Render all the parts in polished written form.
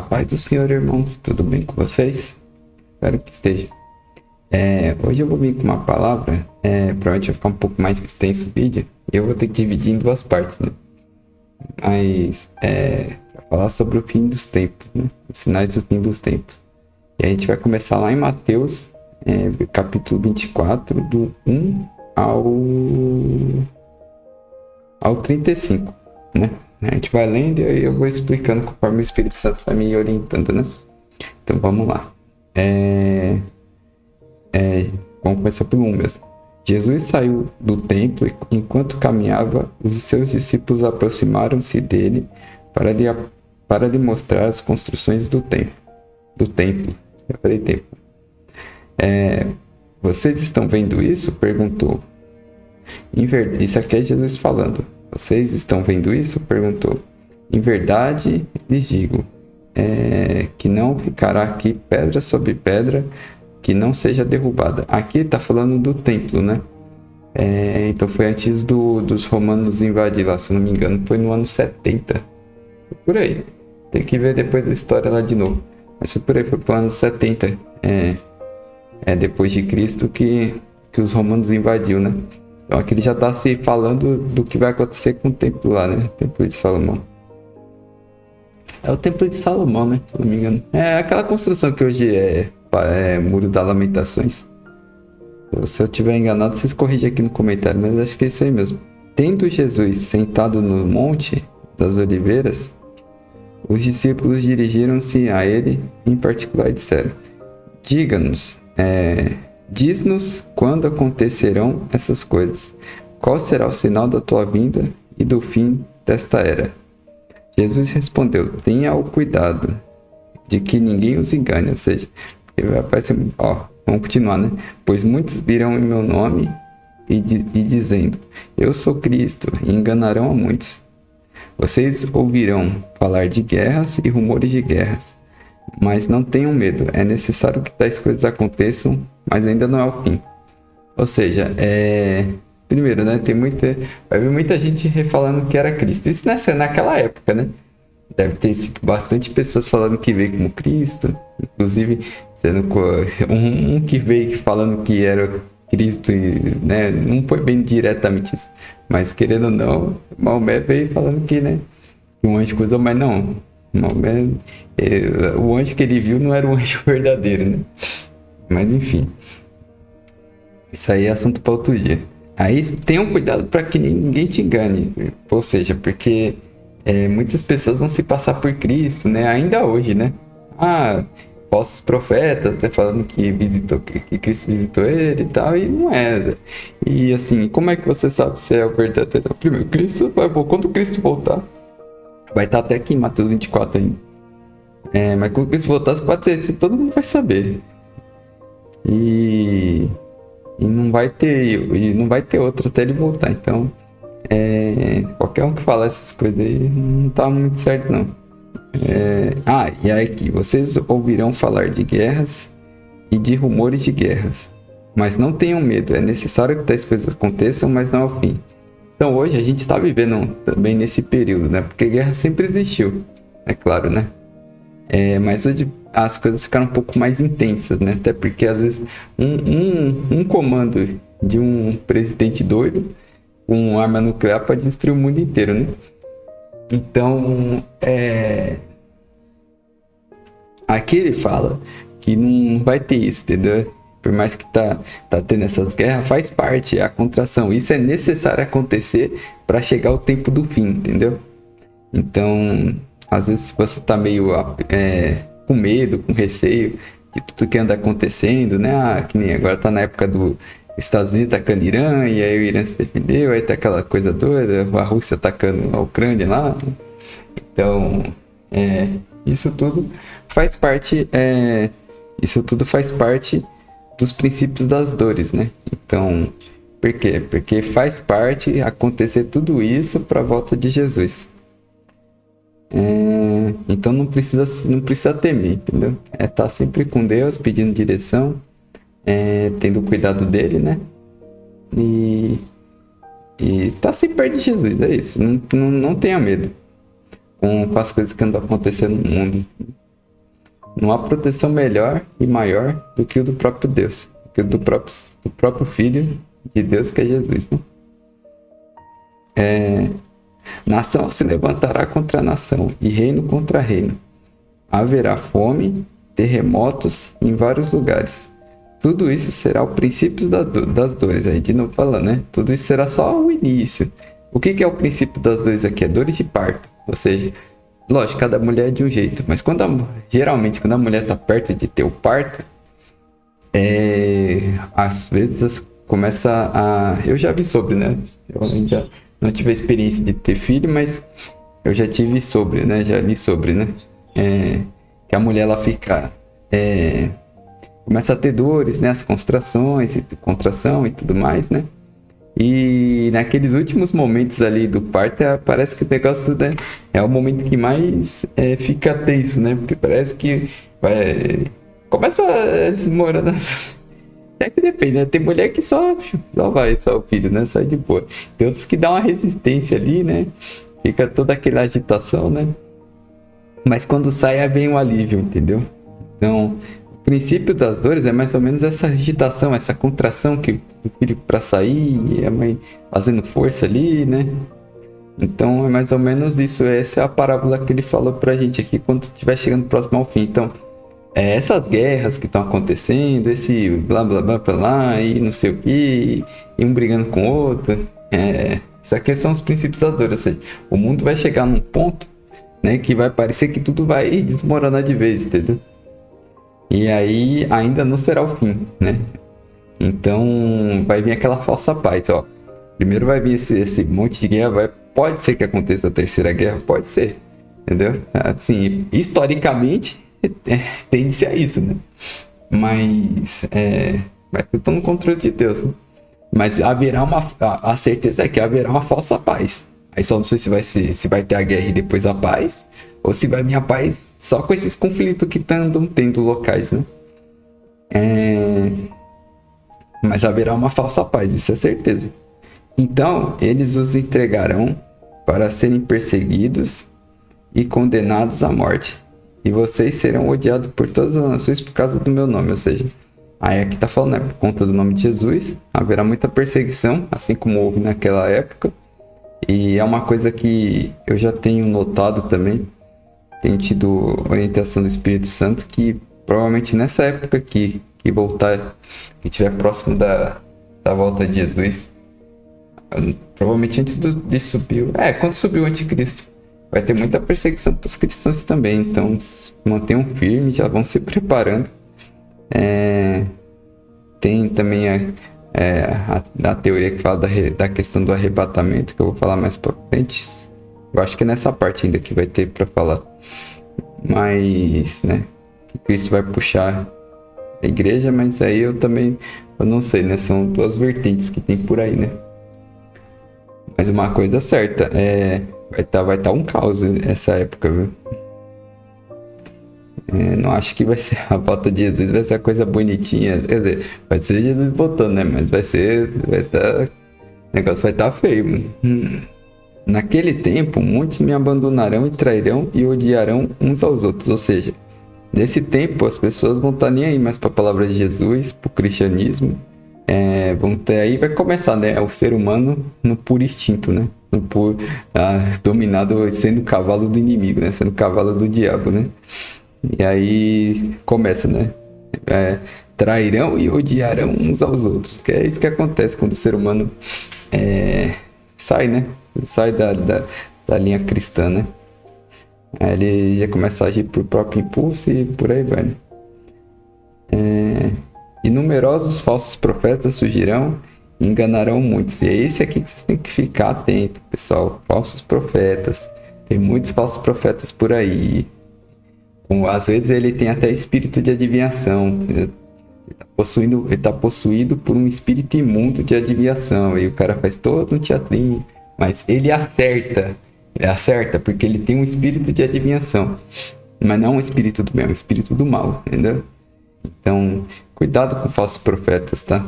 paz do Senhor, irmãos, tudo bem com vocês? Espero que esteja. Hoje eu vou vir com uma palavra, provavelmente vai ficar um pouco mais extenso o vídeo, e eu vou ter que dividir em duas partes, né? Mas, para falar sobre o fim dos tempos, né? Os sinais do fim dos tempos. E a gente vai começar lá em Mateus, capítulo 24, do 1 ao 35, né? A gente vai lendo e aí eu vou explicando conforme o Espírito Santo vai me orientando, né? Então vamos lá. Vamos começar pelo 1 mesmo. Jesus saiu do templo e enquanto caminhava, os seus discípulos aproximaram-se dele para lhe mostrar as construções do templo. Eu falei templo. Vocês estão vendo isso? Perguntou. Isso aqui é Jesus falando. Vocês estão vendo isso? Perguntou. Em verdade, lhes digo, que não ficará aqui pedra sobre pedra que não seja derrubada. Aqui está falando do templo, né? Então foi antes dos romanos invadir lá, se não me engano. Foi no ano 70. Foi por aí. Tem que ver depois a história lá de novo. Mas foi por aí, foi pro ano 70. Depois de Cristo que os romanos invadiu, né? Então aqui ele já está se falando do que vai acontecer com o templo lá, né? O templo de Salomão. É o templo de Salomão, né? Se não me engano. É aquela construção que hoje é Muro das Lamentações. Se eu tiver enganado, vocês corrigem aqui no comentário, mas acho que é isso aí mesmo. Tendo Jesus sentado no Monte das Oliveiras, os discípulos dirigiram-se a ele em particular e disseram: Diz-nos quando acontecerão essas coisas. Qual será o sinal da tua vinda e do fim desta era? Jesus respondeu: Tenha o cuidado de que ninguém os engane. Ou seja, ele vai aparecer, vamos continuar, né? Pois muitos virão em meu nome e dizendo: Eu sou Cristo, e enganarão a muitos. Vocês ouvirão falar de guerras e rumores de guerras. Mas não tenham medo, é necessário que tais coisas aconteçam, mas ainda não é o fim. Ou seja, primeiro, né, vai ver muita gente falando que era Cristo. Isso naquela época, né? Deve ter sido bastante pessoas falando que veio como Cristo, inclusive sendo um que veio falando que era Cristo, e, né, não foi bem diretamente isso, mas querendo ou não, Maomé veio falando que, né, que um anjo coisou, mas não. O anjo que ele viu não era o anjo verdadeiro, né? Mas enfim, isso aí é assunto para outro dia. Aí tenham cuidado para que ninguém te engane, ou seja, porque muitas pessoas vão se passar por Cristo, né? Ainda hoje, né? Falsos profetas, né? Falando que Cristo visitou ele e tal, e não é. E assim, como é que você sabe se é o verdadeiro? Primeiro, quando Cristo voltar, vai estar até aqui em Mateus 24 ainda. Mas quando Cristo voltar, pode ser isso, todo mundo vai saber. E não vai ter outro até ele voltar. Então, qualquer um que falar essas coisas aí não tá muito certo, não. E aí aqui, vocês ouvirão falar de guerras e de rumores de guerras. Mas não tenham medo, é necessário que tais coisas aconteçam, mas não ao fim. Então hoje a gente está vivendo também nesse período, né? Porque guerra sempre existiu, é claro, né? Mas hoje as coisas ficaram um pouco mais intensas, né? Até porque às vezes um comando de um presidente doido com arma nuclear pode destruir o mundo inteiro, né? Então, aqui ele fala que não vai ter isso, entendeu? Por mais que tá tendo essas guerras, faz parte, é a contração. Isso é necessário acontecer para chegar o tempo do fim, entendeu? Então, às vezes você tá meio com medo, com receio de tudo que anda acontecendo, né? Que nem agora tá na época do Estados Unidos atacando Irã, e aí o Irã se defendeu, aí tá aquela coisa doida, a Rússia atacando a Ucrânia lá. Então, isso tudo faz parte, dos princípios das dores, né? Então, por quê? Porque faz parte acontecer tudo isso para a volta de Jesus. Então não precisa temer, entendeu? Tá sempre com Deus, pedindo direção, tendo cuidado dele, né? E tá sempre perto de Jesus, é isso. Não tenha medo com as coisas que andam acontecendo no mundo. Não há proteção melhor e maior do que o do próprio Deus, do que o do próprio Filho de Deus, que é Jesus, né? Nação se levantará contra nação e reino contra reino. Haverá fome, terremotos em vários lugares. Tudo isso será o princípio das dores. Aí de novo falando, né? Tudo isso será só o início. O que é o princípio das dores aqui? É dores de parto. Ou seja, lógico, cada mulher é de um jeito. Mas geralmente quando a mulher está perto de ter o parto, às vezes começa a... Eu já vi sobre, né? Eu já não tive a experiência de ter filho, mas eu já tive sobre, né? Já li sobre, né? Que a mulher ela fica... começa a ter dores, né? As contração e tudo mais, né? E naqueles últimos momentos ali do parto, parece que o negócio, né, é o momento que mais fica tenso, né? Porque parece que começa a desmoronar. É que depende, né? Tem mulher que só o filho, né? Sai de boa. Tem outros que dão uma resistência ali, né? Fica toda aquela agitação, né? Mas quando sai, vem um alívio, entendeu? Então, o princípio das dores é mais ou menos essa agitação, essa contração que o filho para sair, e a mãe fazendo força ali, né? Então, é mais ou menos isso. Essa é a parábola que ele falou pra gente aqui quando estiver chegando próximo ao fim. Então, essas guerras que estão acontecendo, esse blá blá blá pra lá, e não sei o que, e um brigando com o outro, isso aqui são os princípios da dor. Ou seja, o mundo vai chegar num ponto, né, que vai parecer que tudo vai desmoronar de vez, entendeu? E aí ainda não será o fim, né? Então vai vir aquela falsa paz, ó. Primeiro vai vir esse monte de guerra, pode ser que aconteça a terceira guerra, pode ser, entendeu? Assim, historicamente tende-se a isso, né? Mas vai ter todo no controle de Deus, né? Mas haverá a certeza é que haverá uma falsa paz. Aí só não sei se vai ter a guerra e depois a paz, ou se vai vir a paz só com esses conflitos que andam tendo locais, né? Mas haverá uma falsa paz, isso é certeza. Então, eles os entregarão para serem perseguidos e condenados à morte. E vocês serão odiados por todas as nações por causa do meu nome. Ou seja, aí aqui tá falando, né? Por conta do nome de Jesus, haverá muita perseguição, assim como houve naquela época. E é uma coisa que eu já tenho notado também. Tenho tido orientação do Espírito Santo que provavelmente nessa época que voltar, que estiver próximo da volta de Jesus, provavelmente antes de subir, quando subir o anticristo, vai ter muita perseguição para os cristãos também. Então se mantenham firmes, já vão se preparando. Tem também a teoria que fala da questão do arrebatamento, que eu vou falar mais para frente. Eu acho que é nessa parte ainda que vai ter para falar. Mas, né, que Cristo vai puxar a igreja, mas aí eu não sei, né? São duas vertentes que tem por aí, né? Mas uma coisa certa, vai tá um caos essa época, viu? Não acho que vai ser a volta de Jesus, vai ser a coisa bonitinha. Quer dizer, vai ser Jesus voltando, né? Mas o negócio vai tá feio, mano. Naquele tempo, muitos me abandonarão e trairão e odiarão uns aos outros. Ou seja, nesse tempo as pessoas vão estar nem aí mais para a palavra de Jesus, para o cristianismo. Aí vai começar, né? O ser humano no puro instinto, né? Dominado, sendo o cavalo do inimigo, né? Sendo o cavalo do diabo, né? E aí começa, né? Trairão e odiarão uns aos outros. Que é isso que acontece quando o ser humano sai, né? Sai da linha cristã, né? Aí ele já começa a agir por próprio impulso e por aí vai, né? E numerosos falsos profetas surgirão e enganarão muitos. E é esse aqui que vocês têm que ficar atento, pessoal. Falsos profetas. Tem muitos falsos profetas por aí. Às vezes ele tem até espírito de adivinhação. Ele tá possuído por um espírito imundo de adivinhação. E o cara faz todo um teatrinho. Mas ele acerta. Ele acerta porque ele tem um espírito de adivinhação. Mas não um espírito do bem, é um espírito do mal, entendeu? Então, cuidado com falsos profetas, tá?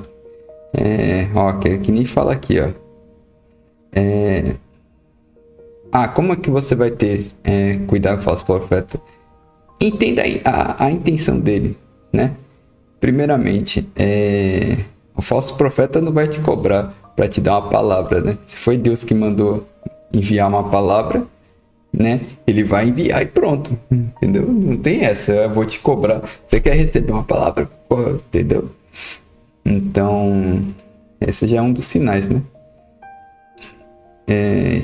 Que nem fala aqui, ó. Como é que você vai ter cuidado com falsos profetas? entenda aí a intenção dele, né? Primeiramente, o falso profeta não vai te cobrar para te dar uma palavra, né? Se foi Deus que mandou enviar uma palavra, né? Ele vai enviar e pronto, entendeu? Não tem essa, eu vou te cobrar. Você quer receber uma palavra? Pô, entendeu? Então, esse já é um dos sinais, né?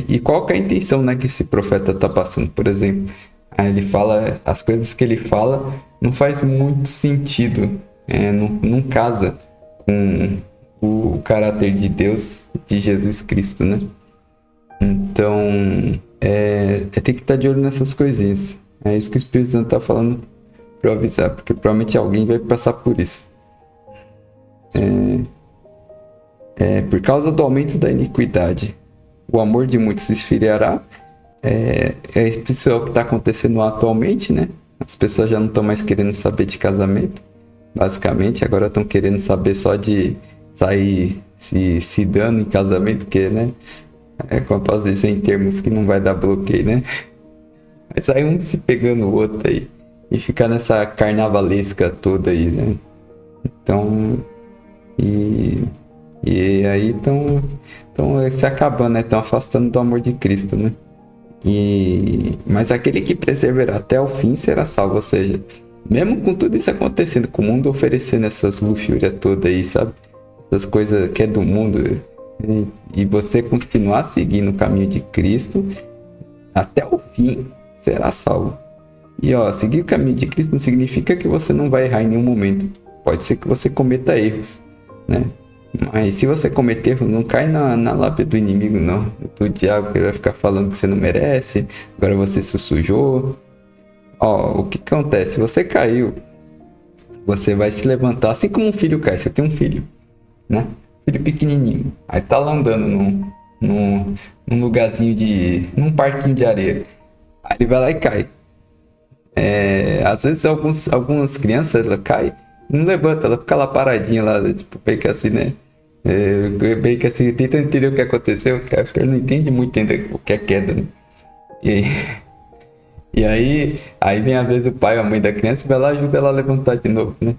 E qual que é a intenção, né, que esse profeta tá passando? Por exemplo, aí ele fala, as coisas que ele fala não faz muito sentido, não casa com o caráter de Deus, de Jesus Cristo, né? Então, tem que estar de olho nessas coisinhas. É isso que o Espírito Santo tá falando para eu avisar, porque provavelmente alguém vai passar por isso. Por causa do aumento da iniquidade, o amor de muitos se esfriará. Isso é o que está acontecendo atualmente, né? As pessoas já não estão mais querendo saber de casamento, basicamente. Agora estão querendo saber só de sair se dando em casamento, que, né? Como eu posso dizer em termos que não vai dar bloqueio, né? Vai sair um se pegando o outro aí. E ficar nessa carnavalesca toda aí, né? Então... E aí estão se acabando, né? Estão afastando do amor de Cristo, né? Mas aquele que perseverar até o fim será salvo. Ou seja, mesmo com tudo isso acontecendo, com o mundo oferecendo essas luxúrias todas aí, sabe? Essas coisas que é do mundo. E você continuar seguindo o caminho de Cristo, até o fim será salvo. E ó, seguir o caminho de Cristo não significa que você não vai errar em nenhum momento. Pode ser que você cometa erros, né? Mas se você cometer erro, não cai na lábia do inimigo, não. Do diabo, que ele vai ficar falando que você não merece, agora você se sujou. Ó, o que acontece? Se você caiu, você vai se levantar, assim como um filho cai. Você tem um filho, né? Filho pequenininho. Aí tá lá andando num lugarzinho num parquinho de areia. Aí ele vai lá e cai. Às vezes algumas crianças, ela cai, não levanta, ela fica lá paradinha lá, tipo, bem que assim, né? Bem que assim, tenta entender o que aconteceu, que acho que ele não entende muito ainda o que é queda, né? E aí vem a vez o pai ou a mãe da criança e vai lá e ajuda ela a levantar de novo, né?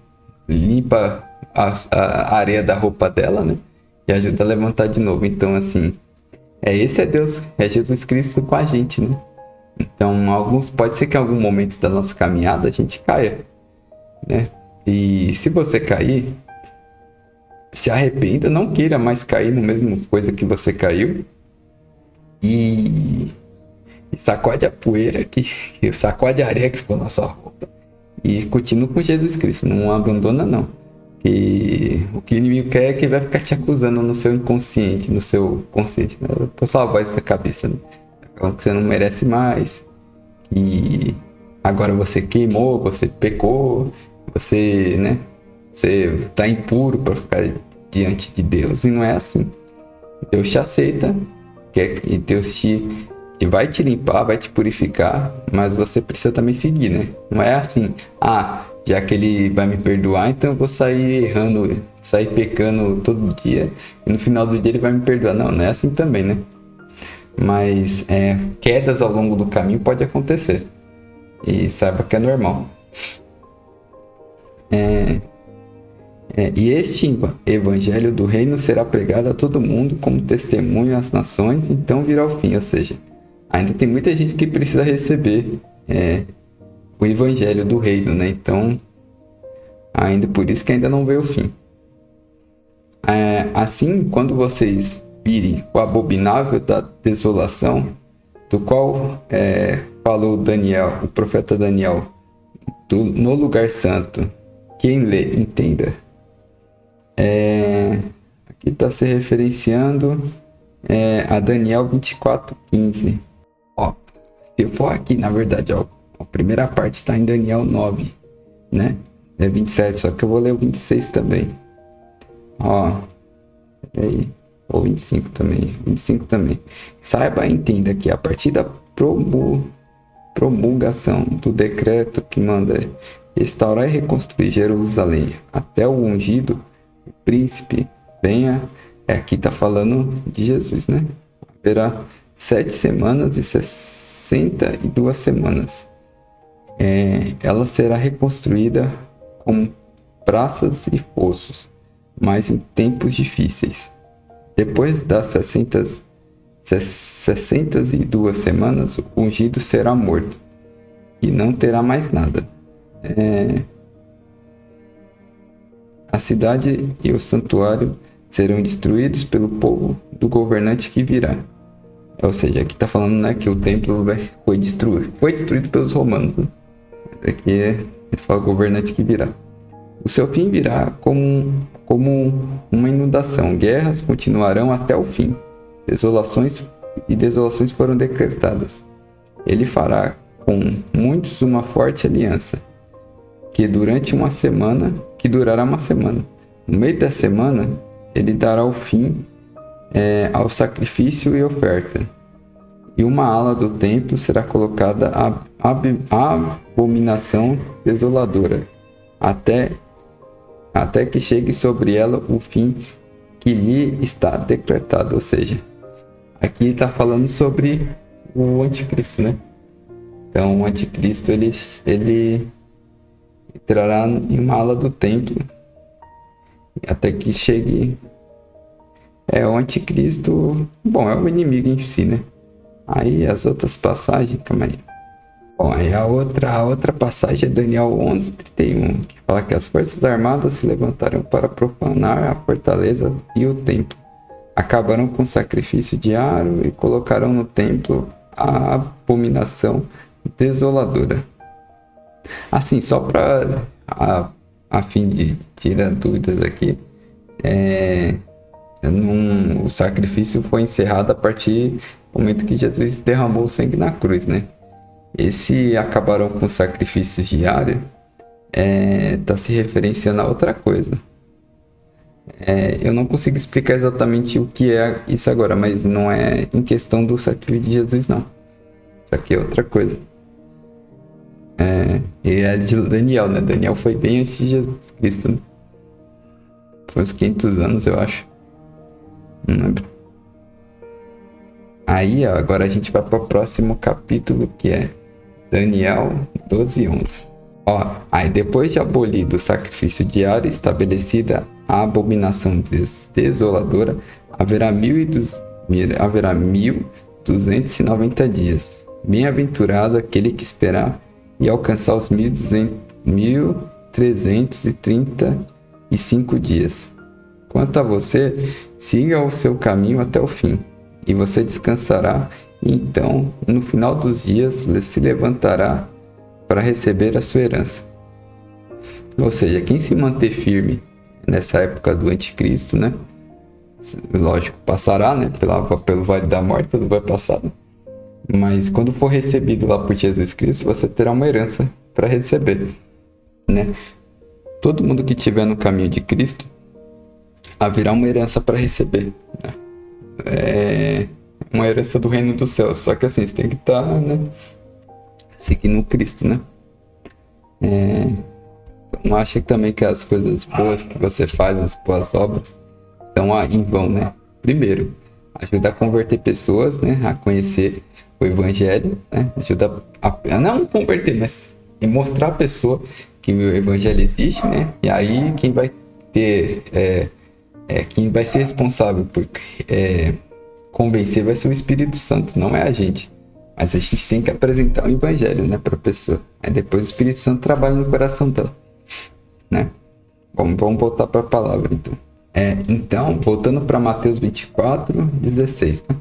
Limpa a areia da roupa dela, né? E ajuda a levantar de novo. Então, assim, esse é Deus, é Jesus Cristo com a gente, né? Então, pode ser que em algum momento da nossa caminhada a gente caia, né? E se você cair, se arrependa, não queira mais cair na mesma coisa que você caiu. E sacode a poeira, sacode a areia que ficou na sua roupa. E continua com Jesus Cristo, não abandona não. E o que o inimigo quer é que vai ficar te acusando no seu inconsciente, no seu consciente, né? Por sua voz da cabeça, né? Falando que você não merece mais, e agora você queimou, você pecou, você, né? Você tá impuro para ficar diante de Deus, e não é assim. Deus te aceita, e Deus vai te limpar, vai te purificar, mas você precisa também seguir, né? Não é assim, já que ele vai me perdoar, então eu vou sair errando, sair pecando todo dia, e no final do dia ele vai me perdoar. Não é assim também, né? Mas quedas ao longo do caminho pode acontecer. E saiba que é normal. E este evangelho do reino será pregado a todo mundo como testemunho às nações, então virá o fim. Ou seja, ainda tem muita gente que precisa receber o evangelho do reino, né? Então, ainda por isso que ainda não veio o fim. Assim, quando vocês virem o abominável da desolação, do qual falou Daniel, o profeta Daniel, no lugar santo, quem lê, entenda. Aqui está se referenciando a Daniel 24:15. Ó, se eu for aqui, na verdade, ó, a primeira parte está em Daniel 9, né? É 27, só que eu vou ler o 26 também. Ó, peraí. Ou 25 também. 25 também. Saiba e entenda que a partir da promulgação do decreto que manda restaurar e reconstruir Jerusalém até o ungido, o príncipe, venha. Aqui está falando de Jesus, né? Haverá 7 semanas e 62 semanas. ela será reconstruída com praças e fossos, mas em tempos difíceis. Depois das 62 semanas, o ungido será morto e não terá mais nada. A cidade e o santuário serão destruídos pelo povo do governante que virá. Ou seja, aqui está falando, né, que o templo foi destruído pelos romanos. Né? Aqui ele fala governante que virá. O seu fim virá como uma inundação. Guerras continuarão até o fim. Desolações foram decretadas. Ele fará com muitos uma forte aliança, que durará uma semana. No meio da semana, ele dará o fim ao sacrifício e oferta. E uma ala do templo será colocada à abominação desoladora, até que chegue sobre ela o fim que lhe está decretado. Ou seja, aqui está falando sobre o anticristo, né? Então, o anticristo ele entrará em uma ala do templo até que chegue. O anticristo, bom, é o inimigo em si, né? Aí as outras passagens, calma aí. Bom, aí a outra passagem é Daniel 11:31, que fala que as forças armadas se levantarão para profanar a fortaleza e o templo. Acabarão com o sacrifício diário e colocarão no templo a abominação desoladora. Assim, só para a fim de tirar dúvidas aqui, o sacrifício foi encerrado a partir do momento que Jesus derramou o sangue na cruz, né? Esse acabaram com sacrifícios diários está se referenciando a outra coisa. Eu não consigo explicar exatamente o que é isso agora, mas não é em questão do sacrifício de Jesus, não. Isso aqui é outra coisa. E é de Daniel, né? Daniel foi bem antes de Jesus Cristo, né? Foi uns 500 anos, eu acho. Não lembro. Aí, ó, agora a gente vai para o próximo capítulo, que é Daniel 12:11. Aí depois de abolido o sacrifício diário, estabelecida a abominação desoladora, haverá 1.290 dias. Bem-aventurado aquele que esperar e alcançar os 1.335 dias. Quanto a você, siga o seu caminho até o fim, e você descansará, e então, no final dos dias, se levantará para receber a sua herança. Ou seja, quem se manter firme nessa época do anticristo, né? Lógico, passará, né? Pelo vale da morte, tudo vai passar, né? Mas quando for recebido lá por Jesus Cristo, você terá uma herança para receber, né? Todo mundo que estiver no caminho de Cristo, haverá uma herança para receber, né? Uma herança do reino dos céus. Só que assim, você tem que estar, né, seguindo Cristo, né? Não acha também que as coisas boas que você faz, as boas obras, estão em vão, né? Primeiro, ajuda a converter pessoas, né, a conhecer o evangelho, né? Ajuda a não converter, mas mostrar a pessoa que o evangelho existe, né? E aí quem vai ter quem vai ser responsável por convencer vai ser o Espírito Santo, não é a gente. Mas a gente tem que apresentar o evangelho, né, para a pessoa. Aí depois o Espírito Santo trabalha no coração dela, né? Vamos voltar para a palavra, então. Então, voltando para Mateus 24:16, né?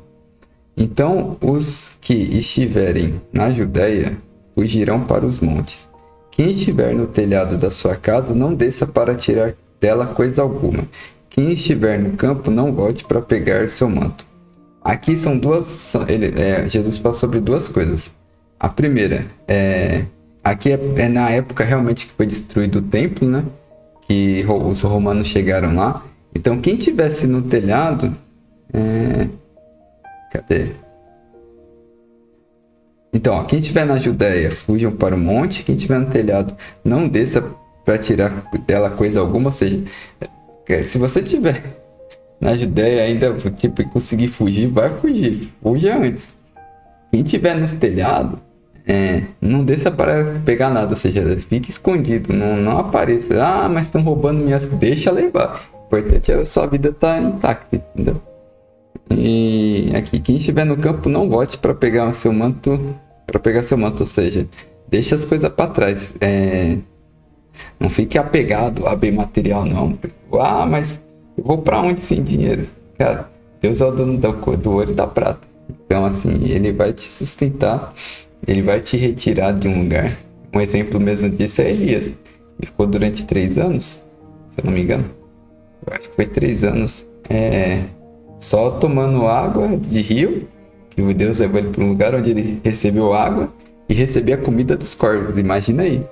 Então, os que estiverem na Judéia fugirão para os montes. Quem estiver no telhado da sua casa, não desça para tirar dela coisa alguma. Quem estiver no campo, não volte para pegar seu manto. Aqui são Jesus fala sobre duas coisas. A primeira, aqui é na época realmente que foi destruído o templo, né? Que os romanos chegaram lá. Então, quem estivesse no telhado... Cadê? Então, quem estiver na Judéia, fujam para o monte. Quem estiver no telhado, não desça para tirar dela coisa alguma. Ou seja, se você estiver na Judéia ainda conseguir fugir, vai fugir. Fuja antes. Quem estiver nos telhados, Não desça para pegar nada, ou seja, fique escondido, não apareça. Ah, mas estão roubando minhas... Deixa levar. O importante é a sua vida estar intacta, entendeu? E aqui, quem estiver no campo, não volte para pegar seu manto, ou seja, deixa as coisas para trás. Não fique apegado a bem material, não. Ah, mas eu vou para onde sem dinheiro? Cara, Deus é o dono do ouro e da prata. Então, assim, ele vai te sustentar, ele vai te retirar de um lugar. Um exemplo mesmo disso é Elias. Ele ficou durante 3 anos, se eu não me engano. Eu acho que foi 3 anos. Só tomando água de rio, que o Deus levou ele para um lugar onde ele recebeu água e recebia a comida dos corvos. Imagina aí,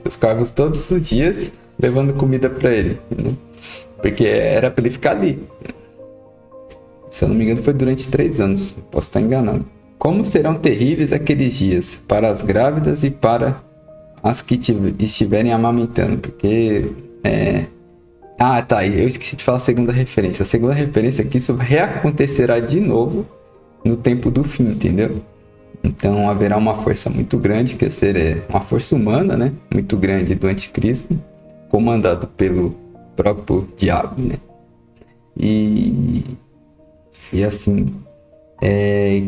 os corvos todos os dias levando comida para ele, né? Porque era para ele ficar ali. Se eu não me engano, foi durante 3 anos. Posso estar enganado. Como serão terríveis aqueles dias para as grávidas e para as que estiverem amamentando? Porque Ah, tá. Eu esqueci de falar a segunda referência. A segunda referência é que isso reacontecerá de novo no tempo do fim, entendeu? Então haverá uma força muito grande, que é uma força humana, né? Muito grande do anticristo, comandado pelo próprio diabo, né? E assim,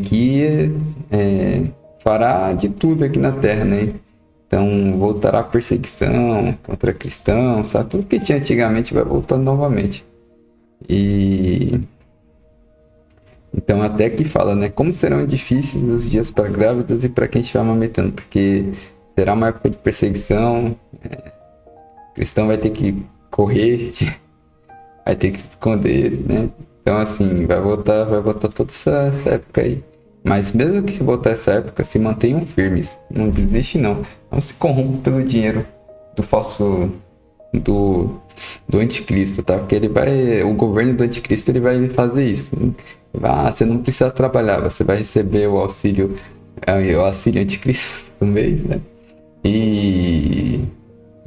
que fará de tudo aqui na Terra, né? Então voltará a perseguição contra cristãos, sabe? Tudo que tinha antigamente vai voltando novamente. E então até que fala, né? Como serão difíceis os dias para grávidas e para quem estiver amamentando, porque será uma época de perseguição, o cristão vai ter que correr, vai ter que se esconder, né? Então assim, vai voltar toda essa época aí. Mas mesmo que voltar essa época, se mantenham firmes. Não desiste não. Não se corrompam pelo dinheiro do falso... Do anticristo, tá? Porque o governo do anticristo, ele vai fazer isso. Você não precisa trabalhar, você vai receber o auxílio anticristo do mês, né? E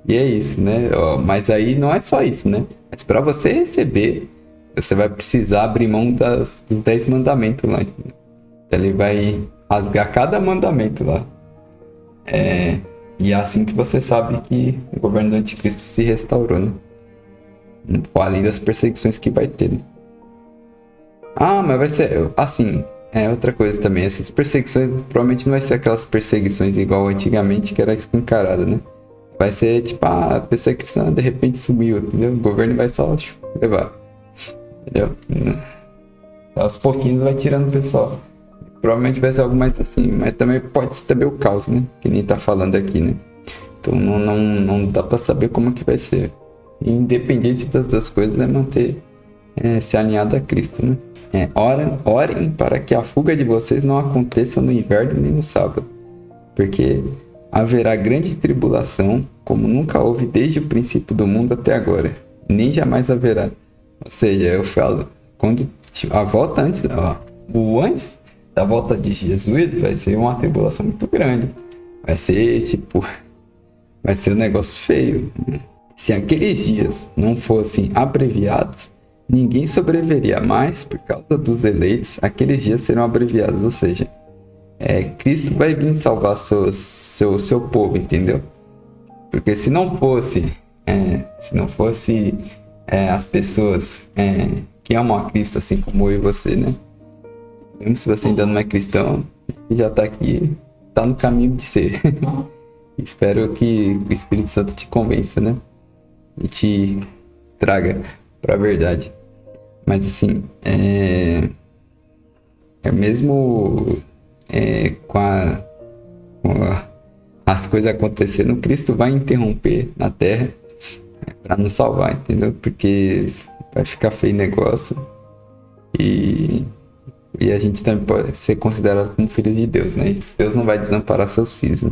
é isso, né? Mas aí não é só isso, né? Mas para você receber, você vai precisar abrir mão dos 10 mandamentos lá. Ele vai rasgar cada mandamento lá. E é assim que você sabe que o governo do anticristo se restaurou, né? Além das perseguições que vai ter, né? Ah, mas vai ser assim. Outra coisa também. Essas perseguições provavelmente não vai ser aquelas perseguições igual antigamente, que era escancarada, né? Vai ser tipo, a pessoa cristã de repente sumiu, entendeu? O governo vai só levar, entendeu? Aos pouquinhos vai tirando o pessoal. Provavelmente vai ser algo mais assim, mas também pode ser também o caos, né? Que nem tá falando aqui, né? Então não dá pra saber como que vai ser. Independente das coisas, é manter se alinhado a Cristo, né? Orem para que a fuga de vocês não aconteça no inverno nem no sábado, porque haverá grande tribulação, como nunca houve desde o princípio do mundo até agora, nem jamais haverá. Ou seja, eu falo, quando a volta antes da volta de Jesus, vai ser uma tribulação muito grande. Vai ser um negócio feio. Se aqueles dias não fossem abreviados, ninguém sobreviveria, mas por causa dos eleitos, aqueles dias serão abreviados. Ou seja, Cristo vai vir salvar seu povo, entendeu? Porque se não fosse as pessoas que amam a Cristo, assim como eu e você, né? Mesmo se você ainda não é cristão, já tá aqui, tá no caminho de ser. Espero que o Espírito Santo te convença, né? E te traga pra verdade. Mas assim, mesmo com as coisas acontecendo, Cristo vai interromper na terra para nos salvar, entendeu? Porque vai ficar feio o negócio e a gente também pode ser considerado como filho de Deus, né? Deus não vai desamparar seus filhos, né?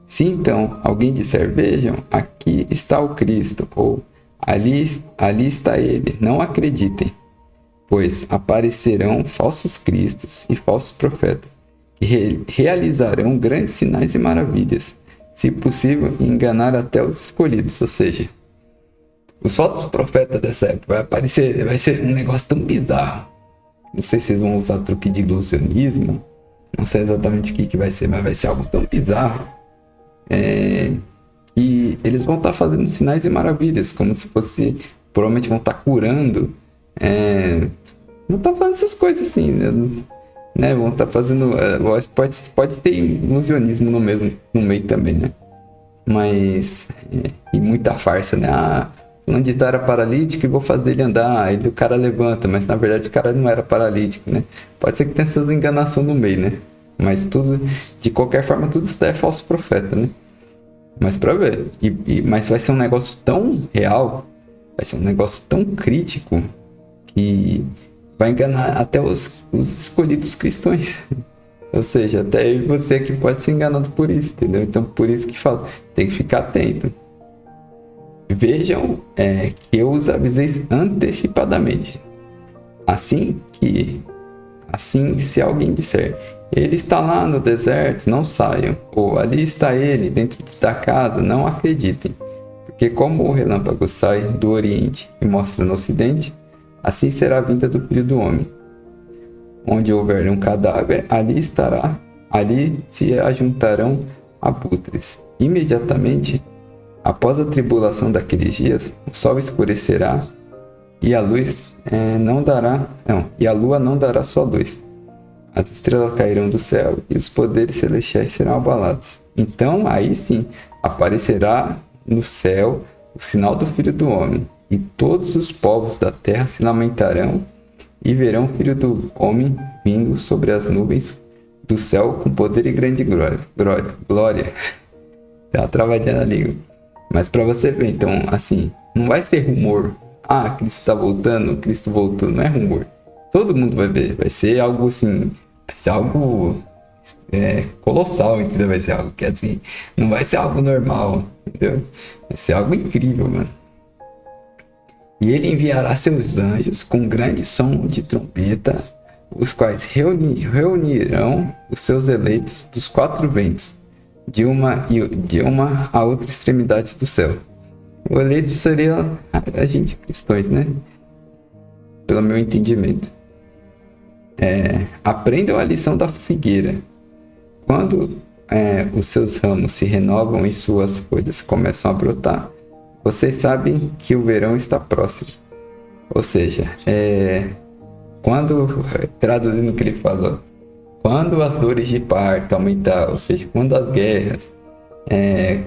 Se então alguém disser, vejam, aqui está o Cristo, ou ali está ele, não acreditem, pois aparecerão falsos cristos e falsos profetas, que realizarão grandes sinais e maravilhas, se possível enganar até os escolhidos. Ou seja, os falsos profetas dessa época vai ser um negócio tão bizarro. Não sei se vocês vão usar truque de ilusionismo, Não sei exatamente o que vai ser, mas vai ser algo tão bizarro. E eles vão estar fazendo sinais e maravilhas, como se fosse, provavelmente vão estar curando. Não tá fazendo essas coisas assim, né? Vão estar fazendo. Pode ter ilusionismo no meio também, né? Mas. E muita farsa, né? Fulano de tal era paralítico e vou fazer ele andar. Aí o cara levanta, mas na verdade o cara não era paralítico, né? Pode ser que tenha essas enganações no meio, né? Mas tudo, de qualquer forma, tudo isso é falso profeta, né? Mas pra ver. Mas vai ser um negócio tão real, vai ser um negócio tão crítico, que vai enganar até os escolhidos cristãos. Ou seja, até você que pode ser enganado por isso, entendeu? Então por isso que falo, tem que ficar atento. Vejam que eu os avisei antecipadamente. Assim, se alguém disser, ele está lá no deserto, não saiam. Ou ali está ele, dentro da casa, não acreditem. Porque como o relâmpago sai do oriente e mostra no ocidente, assim será a vinda do Filho do Homem. Onde houver um cadáver, ali se ajuntarão abutres. Imediatamente, após a tribulação daqueles dias, o sol escurecerá e a lua não dará sua luz. As estrelas cairão do céu e os poderes celestiais serão abalados. Então, aí sim, aparecerá no céu o sinal do Filho do Homem, e todos os povos da terra se lamentarão e verão o Filho do Homem vindo sobre as nuvens do céu com poder e grande glória. Dá uma travadinha na língua. Mas para você ver, então, assim, não vai ser rumor. Cristo está voltando, Cristo voltou. Não é rumor. Todo mundo vai ver. Vai ser algo assim, vai ser algo colossal, entendeu? Vai ser algo que assim, não vai ser algo normal, entendeu? Vai ser algo incrível, mano. E ele enviará seus anjos com grande som de trompeta, os quais reunirão os seus eleitos dos quatro ventos, de uma a outra extremidade do céu. O eleito seria a gente cristãos, né? Pelo meu entendimento. Aprendam a lição da figueira. Quando os seus ramos se renovam e suas folhas começam a brotar, vocês sabem que o verão está próximo. Ou seja, traduzindo o que ele falou, quando as dores de parto aumentar, ou seja, quando as guerras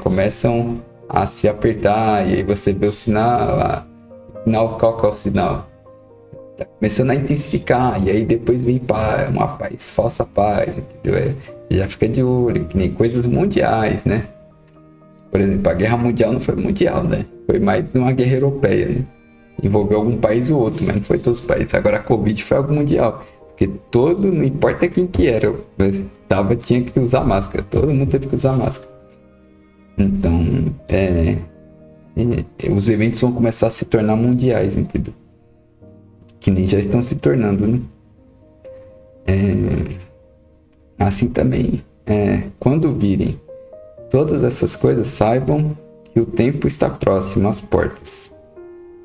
começam a se apertar e aí você vê o sinal, qual que é o sinal? Tá começando a intensificar e aí depois vem uma paz, falsa paz, entendeu? Já fica de olho, que nem coisas mundiais, né? Por exemplo, a guerra mundial não foi mundial, né? Foi mais uma guerra europeia, né? Envolveu algum país ou outro, mas não foi todos os países. Agora a Covid foi algo mundial. Porque não importa quem que era, tinha que usar máscara. Todo mundo teve que usar máscara. Então, os eventos vão começar a se tornar mundiais, entendeu? Que nem já estão se tornando, né? Assim também, quando virem todas essas coisas, saibam que o tempo está próximo às portas.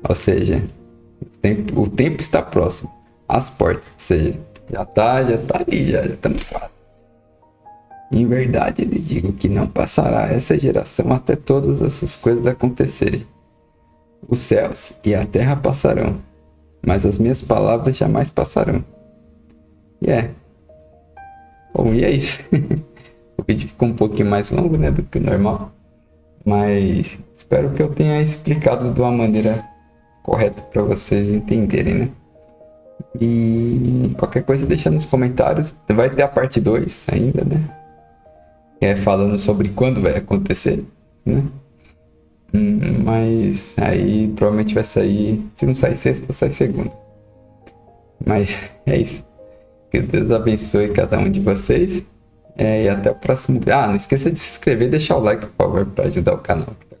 Ou seja, o tempo está próximo às portas. Ou seja, já tá ali, já estamos quase. Em verdade, lhe digo que não passará essa geração até todas essas coisas acontecerem. Os céus e a terra passarão, mas as minhas palavras jamais passarão. Bom, e é isso. O vídeo ficou um pouquinho mais longo, né, do que o normal. Mas espero que eu tenha explicado de uma maneira correta para vocês entenderem, né? E qualquer coisa deixa nos comentários. Vai ter a parte 2 ainda, né? Falando sobre quando vai acontecer, né? Mas aí provavelmente vai sair. Se não sair sexta, sai segunda. Mas é isso. Que Deus abençoe cada um de vocês. E até o próximo vídeo. Não esqueça de se inscrever e deixar o like, por favor, para ajudar o canal.